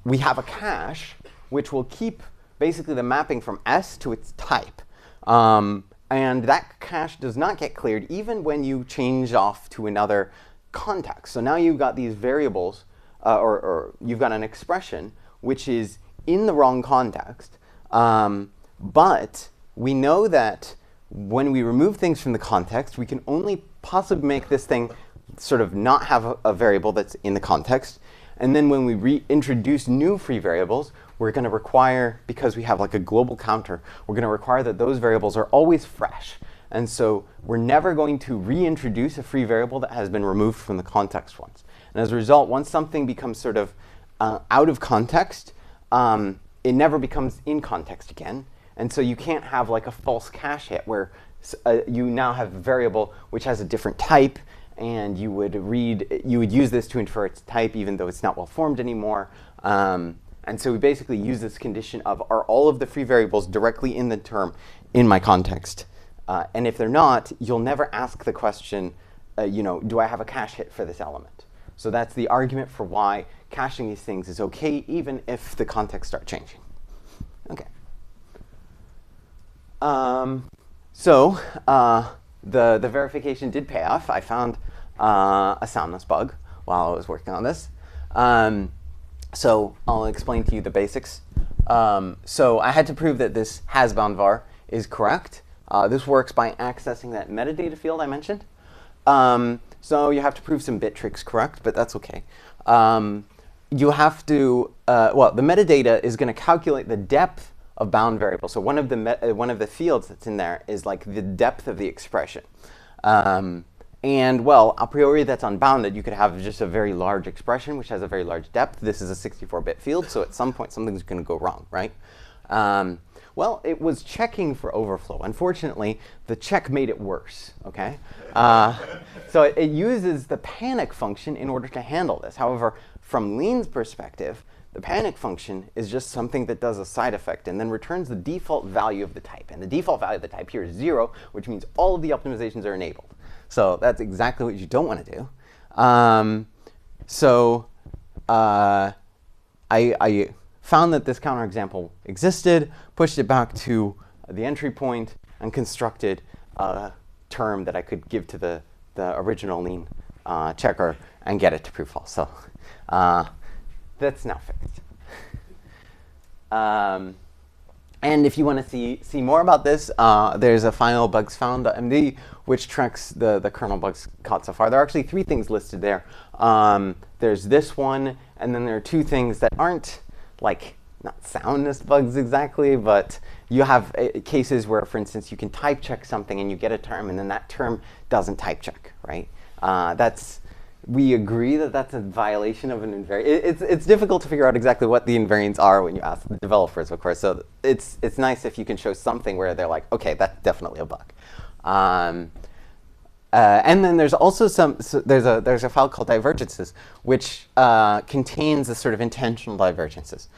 S2: we have a cache which will keep basically the mapping from S to its type. And that cache does not get cleared even when you change off to another context. So now you've got these variables, or you've got an expression which is in the wrong context. But we know that when we remove things from the context, we can only possibly make this thing sort of not have a variable that's in the context. And then when we reintroduce new free variables, we're going to require, because we have like a global counter, we're going to require that those variables are always fresh. And so we're never going to reintroduce a free variable that has been removed from the context once. And as a result, once something becomes sort of out of context, it never becomes in context again. And so you can't have like a false cache hit where you now have a variable which has a different type, and you would use this to infer its type even though it's not well formed anymore. And so we basically use this condition of, are all of the free variables directly in the term in my context? And if they're not, you'll never ask the question, do I have a cache hit for this element? So that's the argument for why caching these things is OK, even if the context starts changing. OK. So the verification did pay off. I found a soundness bug while I was working on this. So I'll explain to you the basics. So I had to prove that this has-bound var is correct. This works by accessing that metadata field I mentioned. So you have to prove some bit tricks correct, but that's OK. You have to, well, the metadata is going to calculate the depth of bound variables. So one of the fields that's in there is like the depth of the expression. And well, a priori that's unbounded. You could have just a very large expression which has a very large depth. This is a 64-bit field, so at some point something's going to go wrong, right? Well, it was checking for overflow. Unfortunately, the check made it worse, OK? So it uses the panic function in order to handle this. However, from Lean's perspective, the panic function is just something that does a side effect and then returns the default value of the type. And the default value of the type here is 0, which means all of the optimizations are enabled. So that's exactly what you don't want to do. I found that this counterexample existed, pushed it back to the entry point, and constructed a term that I could give to the original Lean checker and get it to prove false. So that's now fixed. And if you want to see more about this, there's a final bugs found.md, which tracks the kernel bugs caught so far. There are actually 3 things listed there. There's this one, and then there are 2 things that aren't like not soundness bugs exactly, but you have cases where, for instance, you can type check something and you get a term, and then that term doesn't type check, right? We agree that that's a violation of an invariant. It's difficult to figure out exactly what the invariants are when you ask the developers, of course. So it's nice if you can show something where they're like, OK, that's definitely a bug. And then there's also there's a file called divergences, which contains a sort of intentional divergences.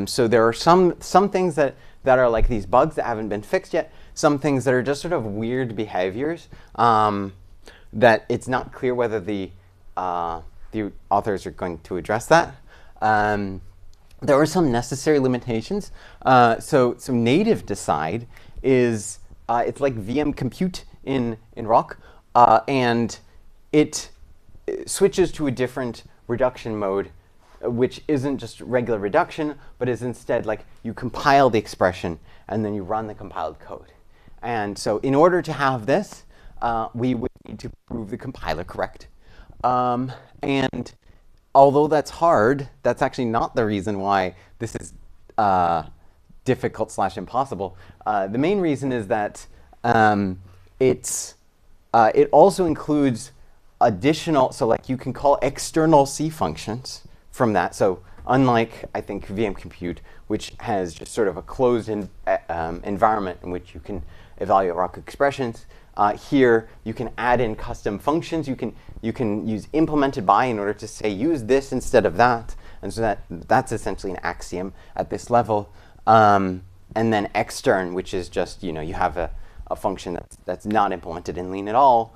S2: So there are some things that are like these bugs that haven't been fixed yet. Some things that are just sort of weird behaviors that it's not clear whether the authors are going to address that. There are some necessary limitations. So native decide is it's like VM compute in Rock, and it switches to a different reduction mode, which isn't just regular reduction, but is instead like you compile the expression and then you run the compiled code. And so in order to have this, we would need to prove the compiler correct. And although that's hard, that's actually not the reason why this is difficult/impossible. The main reason is that it also includes additional, so like you can call external C functions from that. So unlike, I think, VM compute, which has just sort of a closed environment in which you can evaluate Rock expressions, here you can add in custom functions. You can use implemented by in order to say use this instead of that, and so that's essentially an axiom at this level. And then extern, which is just you have a function that's not implemented in Lean at all.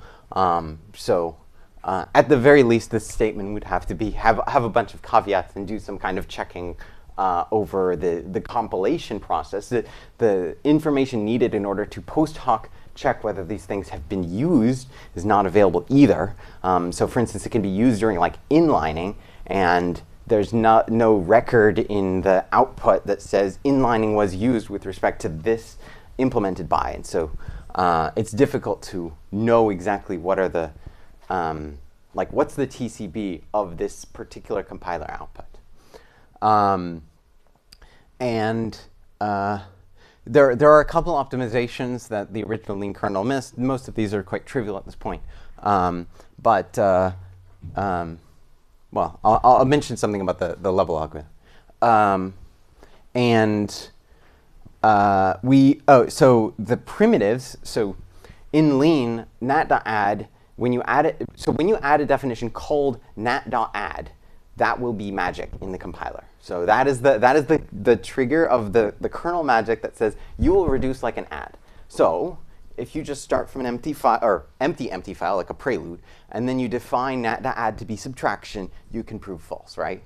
S2: So at the very least, this statement would have to have a bunch of caveats and do some kind of checking over the compilation process. The information needed in order to post hoc check whether these things have been used is not available either. So for instance, it can be used during like inlining, and there's no record in the output that says inlining was used with respect to this implemented by. And so it's difficult to know exactly what are the, like what's the TCB of this particular compiler output. There are a couple optimizations that the original Lean kernel missed. Most of these are quite trivial at this point. Well, I'll mention something about the level algorithm. So the primitives, so in Lean, nat.add, when you add it, so when you add a definition called nat.add, that will be magic in the compiler. So that is the trigger of the kernel magic that says you will reduce like an add. So if you just start from an empty file, or empty file, like a prelude, and then you define nat.add to be subtraction, you can prove false, right?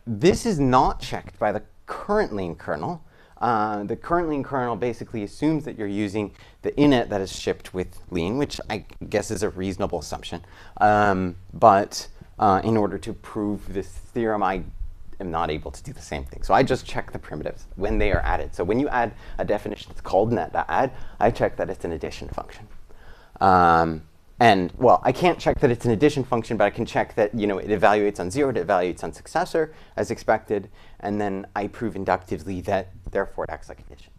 S2: This is not checked by the current Lean kernel. The current Lean kernel basically assumes that you're using the init that is shipped with Lean, which I guess is a reasonable assumption. In order to prove this theorem, I am not able to do the same thing. So I just check the primitives when they are added. So when you add a definition that's called nat.add, I check that it's an addition function. Well, I can't check that it's an addition function, but I can check that it evaluates on 0, it evaluates on successor as expected, and then I prove inductively that therefore it acts like addition.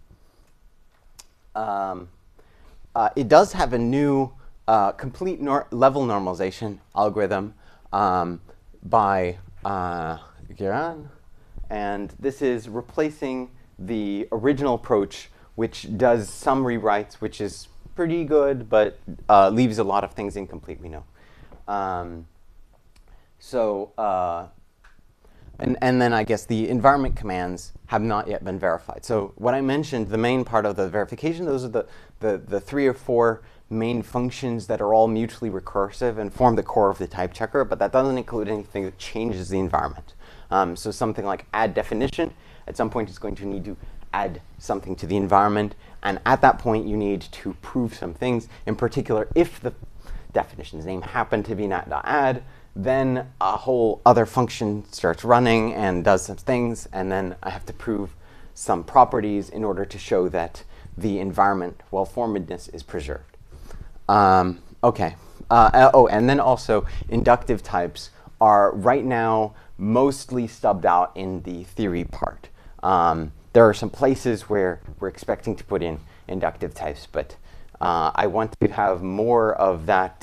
S2: It does have a new complete level normalization algorithm by Guérin, and this is replacing the original approach, which does some rewrites, which is pretty good, but leaves a lot of things incomplete, we know. And then I guess the environment commands have not yet been verified. So what I mentioned, the main part of the verification, those are the 3 or 4 main functions that are all mutually recursive and form the core of the type checker, but that doesn't include anything that changes the environment. So something like add definition, at some point it's going to need to add something to the environment, and at that point you need to prove some things. In particular, if the definition's name happened to be nat.add, then a whole other function starts running and does some things, and then I have to prove some properties in order to show that the environment well-formedness is preserved. And then also inductive types are right now mostly stubbed out in the theory part. There are some places where we're expecting to put in inductive types, but I want to have more of that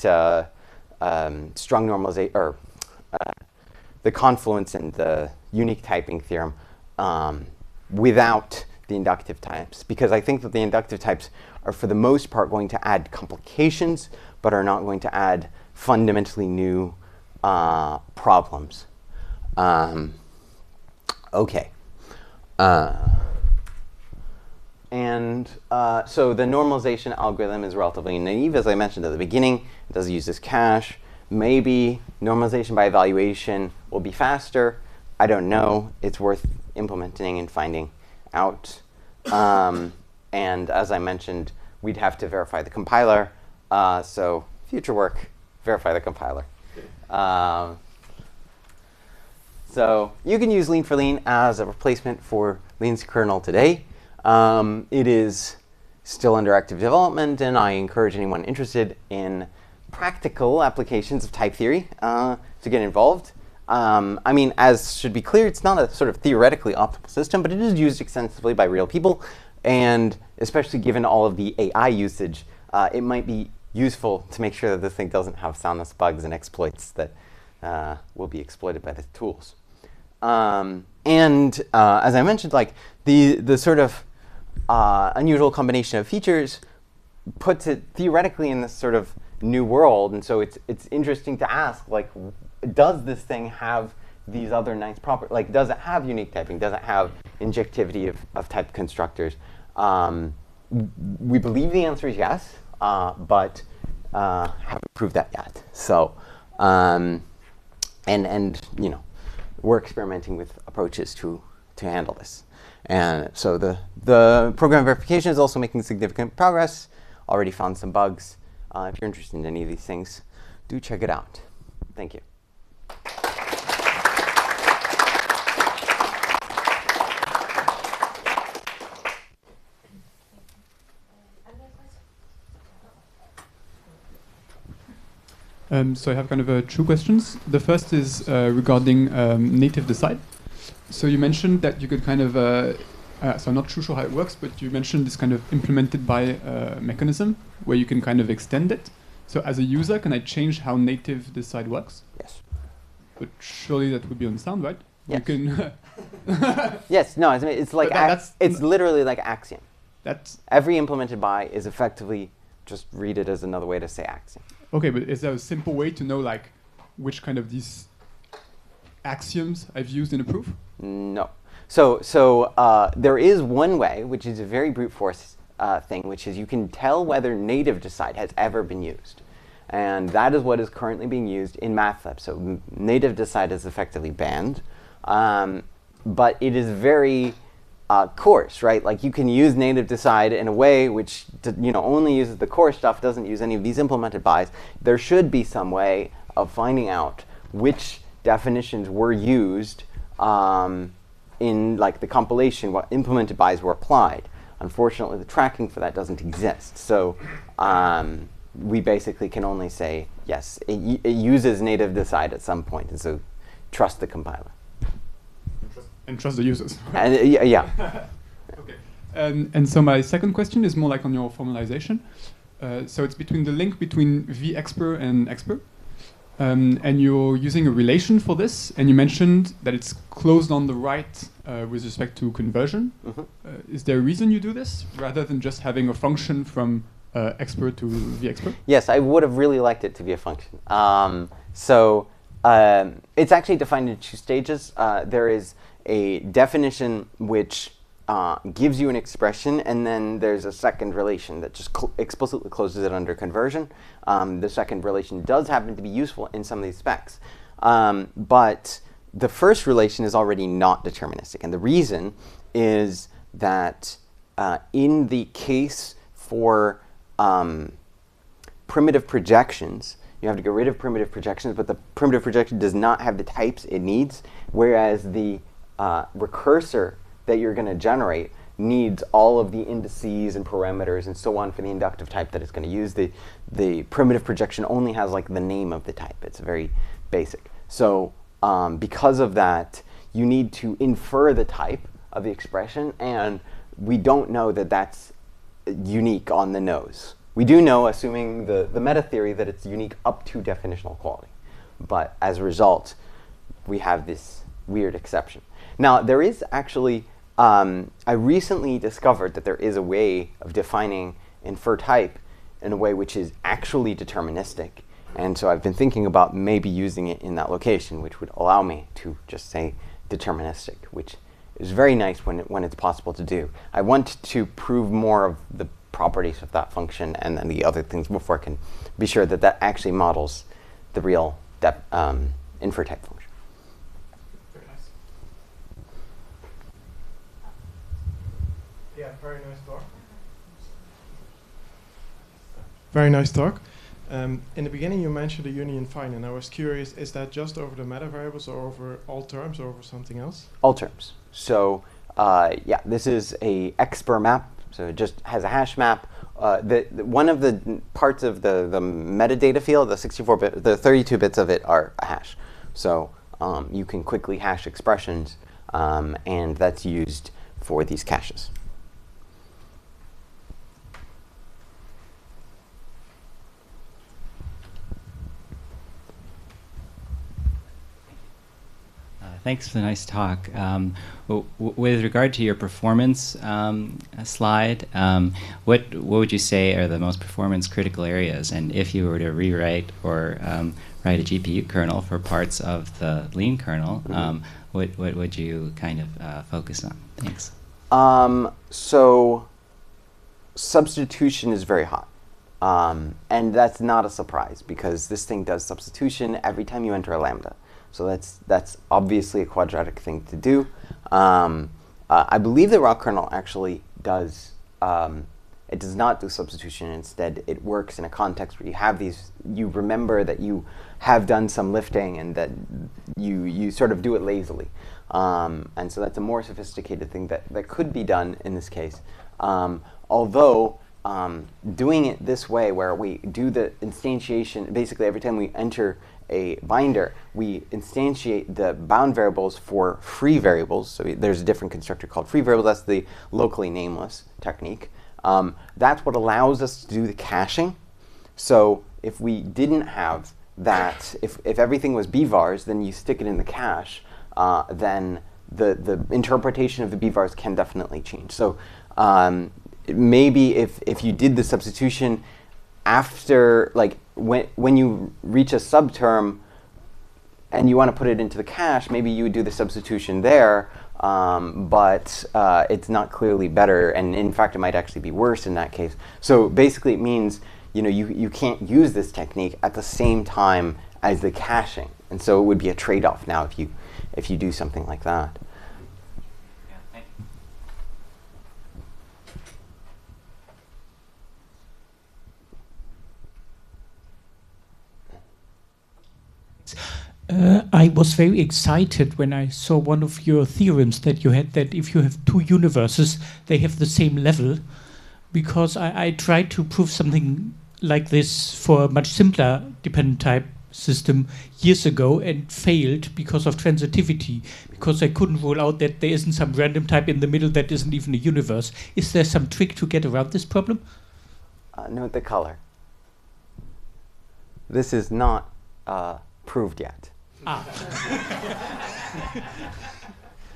S2: strong normalization, or the confluence and the unique typing theorem without the inductive types, because I think that the inductive types are for the most part going to add complications, but are not going to add fundamentally new problems. So the normalization algorithm is relatively naive, as I mentioned at the beginning. It does use this cache. Maybe normalization by evaluation will be faster. I don't know. It's worth implementing and finding out. And as I mentioned, we'd have to verify the compiler. So future work, verify the compiler. So you can use Lean4Lean as a replacement for Lean's kernel today. It is still under active development, and I encourage anyone interested in practical applications of type theory to get involved. I mean, as should be clear, it's not a sort of theoretically optimal system, but it is used extensively by real people. And especially given all of the AI usage, it might be useful to make sure that this thing doesn't have soundness bugs and exploits that will be exploited by the tools. As I mentioned, like the sort of unusual combination of features puts it theoretically in this sort of new world. And so it's interesting to ask, like, does this thing have these other nice properties? Like, does it have unique typing? Does it have injectivity of type constructors? We believe the answer is yes, but haven't proved that yet. So, we're experimenting with approaches to handle this. And so the program verification is also making significant progress. Already found some bugs. If you're interested in any of these things, do check it out. Thank you.
S4: So I have kind of two questions. The first is regarding native decide. So you mentioned that you could kind of, so I'm not too sure how it works, but you mentioned this kind of implemented by mechanism where you can kind of extend it. So as a user, can I change how native decide works?
S2: Yes.
S4: But surely that would be unsound, right?
S2: Yes.
S4: You can
S2: Yes, no, it's like, it's literally like axiom.
S4: That's
S2: Every implemented by is effectively, just read it as another way to say axiom.
S4: okay, but is there a simple way to know like which kind of these axioms I've used in a proof?
S2: No. So there is one way, which is a very brute force thing, which is you can tell whether native decide has ever been used. And that is what is currently being used in Mathlib. So native decide is effectively banned. But it is very coarse, right? Like you can use native decide in a way which only uses the core stuff, doesn't use any of these implemented bys. There should be some way of finding out which definitions were used in like the compilation, what implemented bys were applied. Unfortunately, the tracking for that doesn't exist. So we basically can only say, yes, it uses native decide at some point, and so trust the compiler.
S4: And trust the users.
S2: And, yeah.
S4: Okay. And so my second question is more like on your formalization. So it's between the link between vexpr and expr. And you're using a relation for this, and you mentioned that it's closed on the right with respect to conversion.
S2: Mm-hmm.
S4: Is there a reason you do this, rather than just having a function from expr to vexpr?
S2: Yes, I would have really liked it to be a function. It's actually defined in two stages. There is a definition which gives you an expression, and then there's a second relation that just explicitly closes it under conversion. The second relation does happen to be useful in some of these specs. But the first relation is already not deterministic. And the reason is that in the case for primitive projections, you have to get rid of primitive projections, but the primitive projection does not have the types it needs, whereas the recursor that you're going to generate needs all of the indices and parameters and so on for the inductive type that it's going to use. The primitive projection only has like the name of the type. It's very basic. So because of that, you need to infer the type of the expression, and we don't know that that's unique on the nose. We do know, assuming the meta theory, that it's unique up to definitional quality. But as a result, we have this weird exception. Now, there is actually, I recently discovered that there is a way of defining infer type in a way which is actually deterministic. And so I've been thinking about maybe using it in that location, which would allow me to just say deterministic, which is very nice when it's possible to do. I want to prove more of the properties of that function and then the other things before I can be sure that that actually models the real infer type function.
S5: Very nice. Yeah, very nice talk. Very nice talk. In the beginning, you mentioned the union fine, and I was curious, is that just over the meta variables or over all terms or over something else?
S2: All terms. So yeah, this is a expr map. So it just has a hash map. One of the parts of the metadata field, the 64-bit, the 32 bits of it are a hash. So you can quickly hash expressions, and that's used for these caches.
S6: Thanks for the nice talk. With regard to your performance slide, what would you say are the most performance critical areas? And if you were to rewrite or write a GPU kernel for parts of the Lean kernel, what would you kind of focus on? Thanks.
S2: So substitution is very hot. And that's not a surprise, because this thing does substitution every time you enter a lambda. So that's obviously a quadratic thing to do. I believe the raw kernel actually does. It does not do substitution. Instead, it works in a context where you have these. You remember that you have done some lifting and that you sort of do it lazily. And so that's a more sophisticated thing that could be done in this case. Although doing it this way, where we do the instantiation, basically every time we enter a binder, we instantiate the bound variables for free variables. So there's a different constructor called free variable. That's the locally nameless technique. That's what allows us to do the caching. So if we didn't have that, if everything was bvars, then you stick it in the cache, then the interpretation of the bvars can definitely change. So maybe if you did the substitution after, like when you reach a subterm and you want to put it into the cache, maybe you would do the substitution there, but it's not clearly better, and in fact it might actually be worse in that case. So basically it means you can't use this technique at the same time as the caching, and so it would be a trade-off now if you do something like that.
S7: I was very excited when I saw one of your theorems that you had, that if you have two universes, they have the same level, because I tried to prove something like this for a much simpler dependent type system years ago and failed because of transitivity, because I couldn't rule out that there isn't some random type in the middle that isn't even a universe. Is there some trick to get around this problem?
S2: Note the color. This is not proved yet.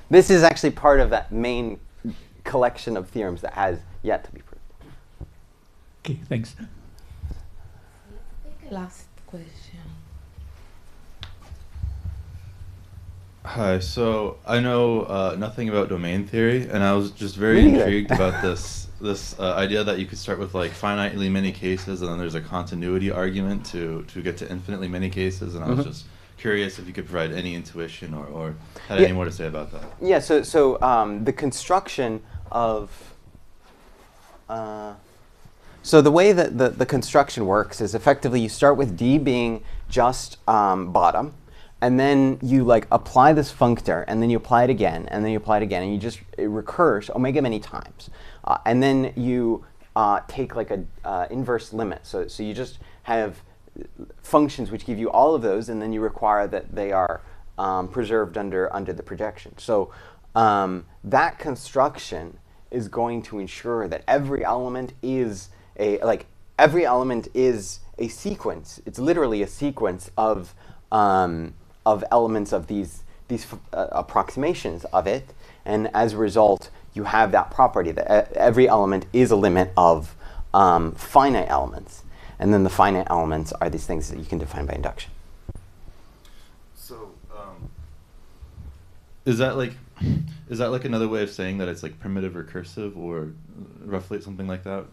S2: This is actually part of that main collection of theorems that has yet to be proved.
S7: Okay, thanks.
S1: Last question.
S8: Hi, so I know nothing about domain theory, and I was just very intrigued about this idea that you could start with like finitely many cases, and then there's a continuity argument to get to infinitely many cases, and I was just curious if you could provide any intuition or had any more to say about that.
S2: Yeah, so the construction of so the way that the construction works is effectively you start with D being just bottom, and then you like apply this functor, and then you apply it again, and then you apply it again, and it recurs omega many times, and then you take like a inverse limit. So you just have functions which give you all of those, and then you require that they are preserved under the projection. So that construction is going to ensure that every element is a sequence. It's literally a sequence of elements of these approximations of it, and as a result, you have that property that every element is a limit of finite elements. And then the finite elements are these things that you can define by induction.
S8: So, is that like another way of saying that it's like primitive recursive, or roughly something like that?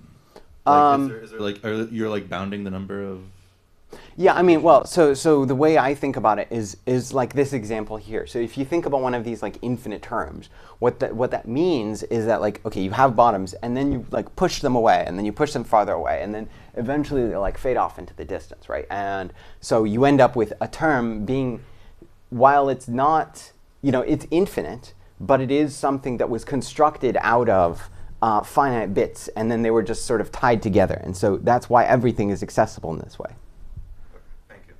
S8: Like, is there like, you're like bounding the number of?
S2: Yeah, I mean, well, so the way I think about it is like this example here. So if you think about one of these like infinite terms, what that means is that like, okay, you have bottoms, and then you like push them away, and then you push them farther away, and then eventually they like fade off into the distance, right? And so you end up with a term being, while it's not, it's infinite, but it is something that was constructed out of finite bits, and then they were just sort of tied together. And so that's why everything is accessible in this way.
S8: Thank you.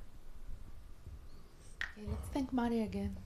S1: Okay, let's thank Mari again.